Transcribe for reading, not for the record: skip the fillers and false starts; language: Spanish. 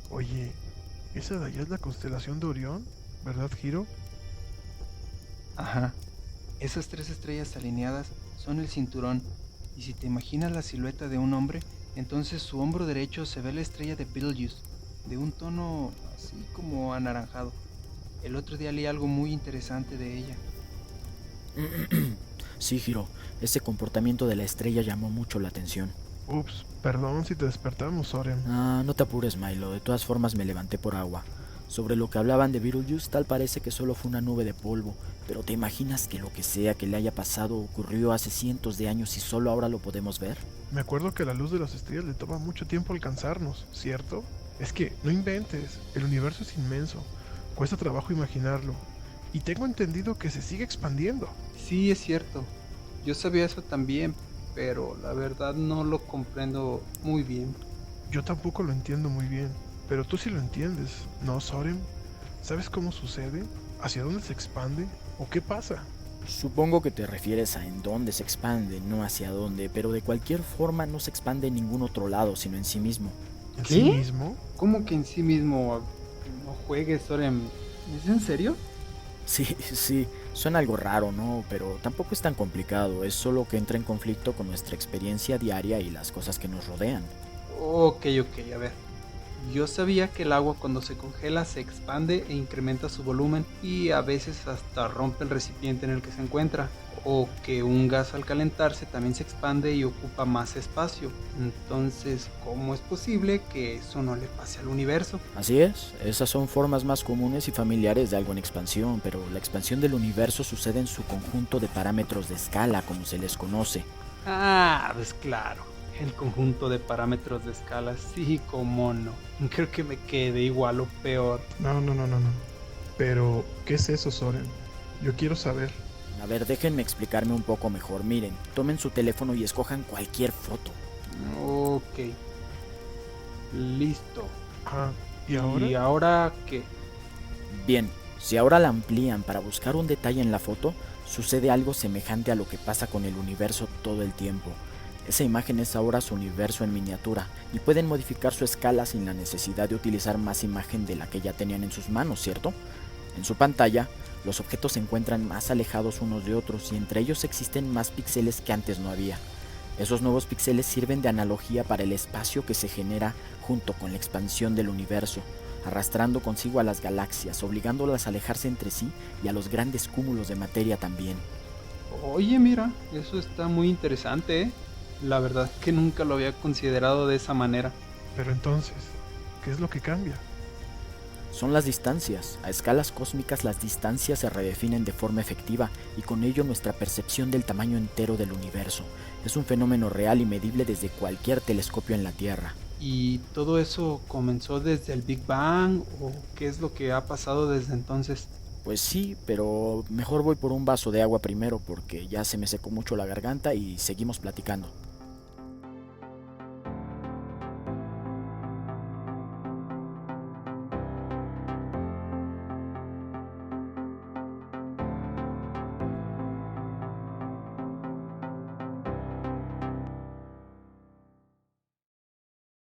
Oye, esa de allá es la constelación de Orión, ¿verdad, Hiro? Ajá, esas tres estrellas alineadas son el cinturón, y si te imaginas la silueta de un hombre, entonces su hombro derecho se ve la estrella de Betelgeuse, de un tono así como anaranjado. El otro día leí algo muy interesante de ella. Sí, Hiro, ese comportamiento de la estrella llamó mucho la atención. Ups, perdón si te despertamos, Soren. Ah, no te apures, Milo, de todas formas me levanté por agua. Sobre lo que hablaban de Beetlejuice, tal parece que solo fue una nube de polvo, pero ¿te imaginas que lo que sea que le haya pasado ocurrió hace cientos de años y solo ahora lo podemos ver? Me acuerdo que la luz de las estrellas le toma mucho tiempo alcanzarnos, ¿cierto? Es que, no inventes, el universo es inmenso, cuesta trabajo imaginarlo, y tengo entendido que se sigue expandiendo. Sí, es cierto, yo sabía eso también, pero la verdad no lo comprendo muy bien. Yo tampoco lo entiendo muy bien, pero tú sí lo entiendes, ¿no, Soren? ¿Sabes cómo sucede? ¿Hacia dónde se expande? ¿O qué pasa? Supongo que te refieres a en dónde se expande, no hacia dónde, pero de cualquier forma no se expande en ningún otro lado, sino en sí mismo. ¿En sí ¿Qué? mismo? ¿Cómo que en sí mismo no juegues, Soren? ¿Es en serio? Sí, sí, suena algo raro, ¿no? Pero tampoco es tan complicado, es solo que entra en conflicto con nuestra experiencia diaria y las cosas que nos rodean. Ok, a ver. Yo sabía que el agua cuando se congela se expande e incrementa su volumen y a veces hasta rompe el recipiente en el que se encuentra. O que un gas al calentarse también se expande y ocupa más espacio. Entonces, ¿cómo es posible que eso no le pase al universo? Así es, esas son formas más comunes y familiares de algo en expansión, pero la expansión del universo sucede en su conjunto de parámetros de escala, como se les conoce. Ah, pues claro. El conjunto de parámetros de escala, sí, cómo no. Creo que me quedé igual o peor. No. Pero, ¿qué es eso, Soren? Yo quiero saber. A ver, déjenme explicarme un poco mejor. Miren, tomen su teléfono y escojan cualquier foto. Ok, listo. Ah, ¿y ahora? ¿Y ahora qué? Bien, si ahora la amplían para buscar un detalle en la foto, sucede algo semejante a lo que pasa con el universo todo el tiempo. Esa imagen es ahora su universo en miniatura y pueden modificar su escala sin la necesidad de utilizar más imagen de la que ya tenían en sus manos, ¿cierto? En su pantalla, los objetos se encuentran más alejados unos de otros y entre ellos existen más píxeles que antes no había. Esos nuevos píxeles sirven de analogía para el espacio que se genera junto con la expansión del universo, arrastrando consigo a las galaxias, obligándolas a alejarse entre sí y a los grandes cúmulos de materia también. Oye, mira, eso está muy interesante, ¿eh? La verdad que nunca lo había considerado de esa manera. Pero entonces, ¿qué es lo que cambia? Son las distancias. A escalas cósmicas las distancias se redefinen de forma efectiva y con ello nuestra percepción del tamaño entero del universo. Es un fenómeno real y medible desde cualquier telescopio en la Tierra. ¿Y todo eso comenzó desde el Big Bang o qué es lo que ha pasado desde entonces? Pues sí, pero mejor voy por un vaso de agua primero porque ya se me secó mucho la garganta y seguimos platicando.